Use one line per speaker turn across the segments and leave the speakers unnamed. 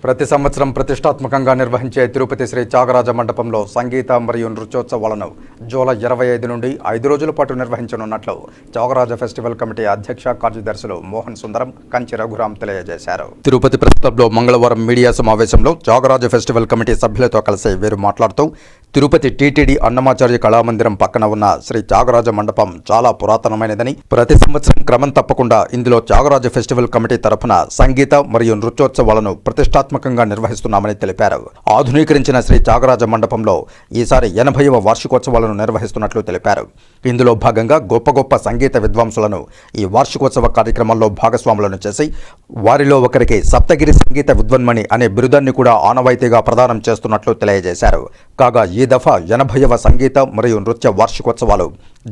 ప్రతి సంవత్సరం ప్రతిష్టాత్మకంగా నిర్వహించే తిరుపతి శ్రీ త్యాగరాజ మండపంలో సంగీత మరియు నృత్యోత్సవాలను జూలై 25 నుండి 5 రోజుల పాటు నిర్వహించనున్నట్లు త్యాగరాజ ఫెస్టివల్ కమిటీ అధ్యక్ష కార్యదర్శులు మోహన్ సుందరం కంచి రఘురాం తెలియజేశారు. తిరుపతి ప్రస్తుతంలో మంగళవారం మీడియా సమావేశంలో త్యాగరాజ ఫెస్టివల్ కమిటీ సభ్యులతో కలిసి వీరు మాట్లాడుతూ తిరుపతి టీటీడీ అన్నమాచార్య కళామందిరం పక్కన ఉన్న శ్రీ త్యాగరాజ మండపం చాలా పురాతనమైనదని, ప్రతి సంవత్సరం క్రమం తప్పకుండా ఇందులో త్యాగరాజ ఫెస్టివల్ కమిటీ తరఫున సంగీత మరియు నృత్యోత్సవాలను ప్రతిష్టాత్మకంగా నిర్వహిస్తున్నామని తెలిపారు. ఆధునీకరించిన శ్రీ త్యాగరాజ మండపంలో ఈసారి 80వ వార్షికోత్సవాలను నిర్వహిస్తున్నట్లు తెలిపారు. ఇందులో భాగంగా గొప్ప సంగీత విద్వాంసులను ఈ వార్షికోత్సవ కార్యక్రమంలో భాగస్వాములను చేసి వారిలో ఒకరికి సప్తగిరి సంగీత విద్వన్మణి అనే బిరుదాన్ని కూడా ఆనవాయితీగా ప్రదానం చేస్తున్నట్లు తెలియజేశారు. కాగా ఈ దఫా 80వ సంగీత మరియు నృత్య వార్షికోత్సవాలు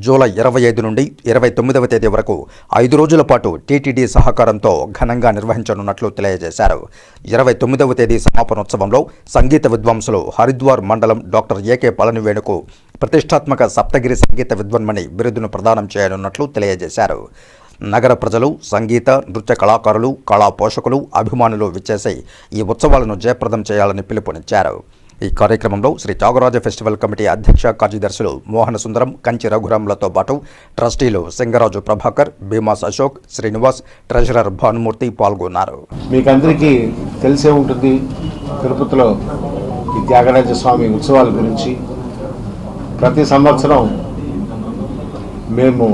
జూలై 25 నుండి 29వ తేదీ వరకు 5 రోజుల పాటు టీటీడీ సహకారంతో ఘనంగా నిర్వహించనున్నట్లు తెలియజేశారు. 29వ తేదీ సమాపనోత్సవంలో సంగీత విద్వాంసులు హరిద్వార్ మండలం డాక్టర్ ఏకే పళనివేణుకు ప్రతిష్టాత్మక సప్తగిరి సంగీత విద్వన్మణి బిరుదును ప్రదానం చేయనున్నట్లు తెలియజేశారు. నగర ప్రజలు, సంగీత నృత్య కళాకారులు, కళా పోషకులు, అభిమానులు విచ్చేసి ఈ ఉత్సవాలను జయప్రదం చేయాలని పిలుపునిచ్చారు. ఈ కార్యక్రమంలో శ్రీ త్యాగరాజ ఫెస్టివల్ కమిటీ అధ్యక్ష కార్యదర్శులు మోహన సుందరం, కంచి రఘురాంలతో పాటు ట్రస్టీలు సింగరాజు ప్రభాకర్, భీమాస్ అశోక్, శ్రీనివాస్, ట్రెజరర్ భానుమూర్తి పాల్గొన్నారు.
మీకందరికీ తెలిసే ఉంటుంది తిరుపతిలో ఈ త్యాగరాజ స్వామి ఉత్సవాల గురించి. ప్రతి సంవత్సరం మేము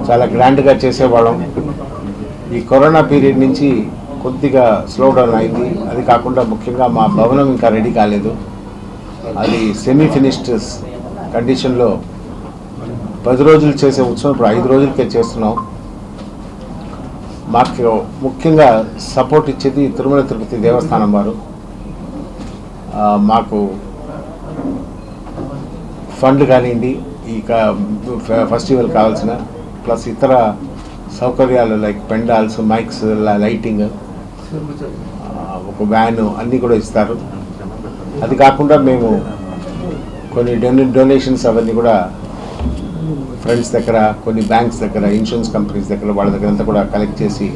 చాలా గ్రాండ్గా చేసేవాళ్ళం. ఈ కరోనా పీరియడ్ నుంచి కొద్దిగా స్లో డౌన్ అయింది. అది కాకుండా ముఖ్యంగా మా భవనం ఇంకా రెడీ కాలేదు. అది సెమీ ఫినిష్డ్ కండిషన్లో 10 రోజులు చేసే ఉత్సవం ఇప్పుడు 5 రోజులకే చేస్తున్నాం. మాకు ముఖ్యంగా సపోర్ట్ ఇచ్చేది తిరుమల తిరుపతి దేవస్థానం వారు. మాకు ఫండ్ కానివ్వండి, ఈ ఫెస్టివల్ కావాల్సిన ప్లస్ ఇతర సౌకర్యాలు లైక్ పెండాల్స్, మైక్స్, లైటింగ్, ఒక వ్యాను అన్నీ కూడా ఇస్తారు. అది కాకుండా మేము కొన్ని డొనేషన్స్ అవన్నీ కూడా ఫ్రెండ్స్ దగ్గర, కొన్ని బ్యాంక్స్ దగ్గర, ఇన్సూరెన్స్ కంపెనీస్ దగ్గర, వాళ్ళ దగ్గర అంతా కూడా కలెక్ట్ చేసి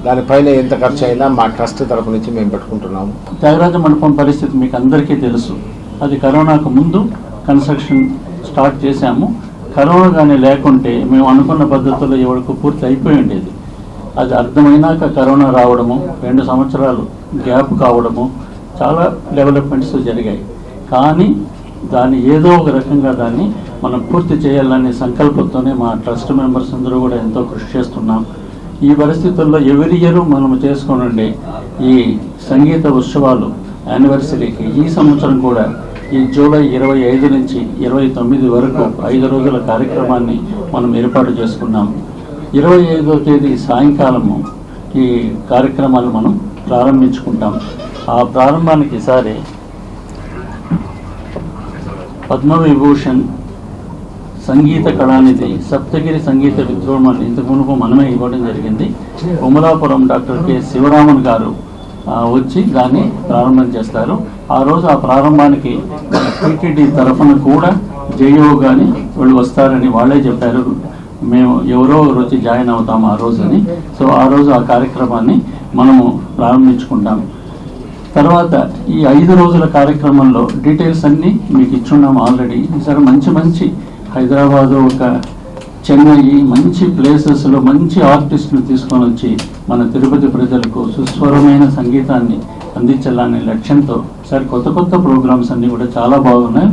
దానిపైన ఎంత ఖర్చు అయినా మా ట్రస్ట్ తరపు నుంచి మేము పెట్టుకుంటున్నాము.
త్యాగరాజ మండపం పరిస్థితి మీకు అందరికీ తెలుసు. అది కరోనాకు ముందు కన్స్ట్రక్షన్ స్టార్ట్ చేశాము. కరోనా కానీ లేకుంటే మేము అనుకున్న పద్ధతుల్లో ఎవరికి పూర్తి అయిపోయి ఉండేది. అది అర్థమైనాక కరోనా రావడము, 2 సంవత్సరాలు గ్యాప్ కావడము, చాలా డెవలప్మెంట్స్ జరిగాయి. కానీ దాన్ని ఏదో ఒక రకంగా దాన్ని మనం పూర్తి చేయాలనే సంకల్పంతోనే మా ట్రస్ట్ మెంబర్స్ అందరూ కూడా ఎంతో కృషి చేస్తున్నాం. ఈ పరిస్థితుల్లో ఎవరి ఇయర్ మనం చేసుకునండి ఈ సంగీత ఉత్సవాలు యానివర్సరీకి ఈ సంవత్సరం కూడా ఈ జూలై 25 నుంచి 29 వరకు 5 రోజుల కార్యక్రమాన్ని మనం ఏర్పాటు చేసుకున్నాము. 25వ తేదీ సాయంకాలము ఈ కార్యక్రమాలు మనం ప్రారంభించుకుంటాం. ఆ ప్రారంభానికి ఈసారి పద్మవిభూషణ్ సంగీత కళానిధి సప్తగిరి సంగీత విద్వాన్ ఇంతకు మునుపు మనమే ఇవ్వడం జరిగింది. కొమలాపురం డాక్టర్ కె శివరామన్ గారు వచ్చి దాన్ని ప్రారంభం చేస్తారు. ఆ రోజు ఆ ప్రారంభానికి టీటీడీ తరఫున కూడా జేఈఓ కానీ వాళ్ళు వస్తారని వాళ్ళే చెప్పారు. మేము ఎవరో వచ్చి జాయిన్ అవుతాం ఆ రోజుని. సో ఆ రోజు ఆ కార్యక్రమాన్ని మనము ప్రారంభించుకుంటాం. తర్వాత ఈ 5 రోజుల కార్యక్రమంలో డీటెయిల్స్ అన్నీ మీకు ఇచ్చున్నాము ఆల్రెడీ. ఈసారి మంచి హైదరాబాదు, ఒక చెన్నై, మంచి ప్లేసెస్లో మంచి ఆర్టిస్టులు తీసుకొని వచ్చి మన తిరుపతి ప్రజలకు సుస్వరమైన సంగీతాన్ని అందించాలనే లక్ష్యంతో ఈసారి కొత్త ప్రోగ్రామ్స్ అన్నీ కూడా చాలా బాగున్నాయి.